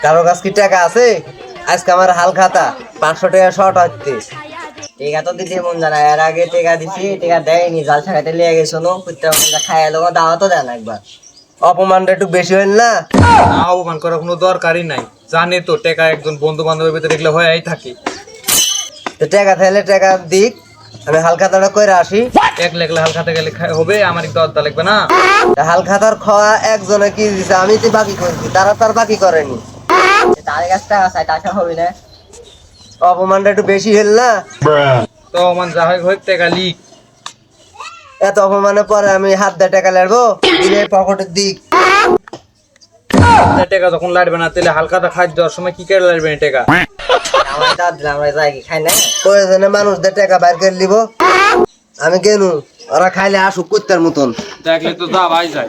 কারো কাছে কি টাকা আছে? আজকে আমার হাল খাতা 500 টাকা শর্ট হচ্ছে। টেকা তো দিতে মন জানা, এর আগে টেকা দিছি, টেকা দেয়নি, জাল ছাড়াতে লিয়ে গেছো নো কুত্তা খাই এলো, দাওয়া তো দেন একবার। অপমানটা একটু বেশি হইল না? না, অপমান করার কোনো দরকারই নাই। জানি তো টেকা একজন বন্ধু বান্ধবের ভিতরে এগুলো হয়েই থাকে। তো টাকা থাকলে টাকা দিক, আমি হাল খাতাটা করে আসি। একলা একলা হাল খাতে গেলে হবে, আমার একটু অর্ধা লাগবে না। হাল খাতার খাওয়া একজনে কি দিছে, আমি তো বাকি করেছি, তারা তার বাকি করেনি। তাদের কাছে টাকা চাই, টাকা হবে না। অপমানটা একটু বেশি হইল না? তো আমার যা হয় হোক, টেকা লিক। এত অপমানের পরে আমি হাত দিয়ে টাকা লাগবো, দিলে পকেটের দিক। টেকা যখন লাগবে না, তাহলে হালকাতা খাদ্য দেওয়ার সময় কি করে লাগবে না টেকা? আমার দাওয়া দিলাম, আমরা যাই কি খাই না। প্রয়োজনে মানুষদের টাকা বাইর করে নিব, আমি কেন? ওরা খাইলে আসুক কুত্তার মতন। দেখলে তো যা ভাই যায়।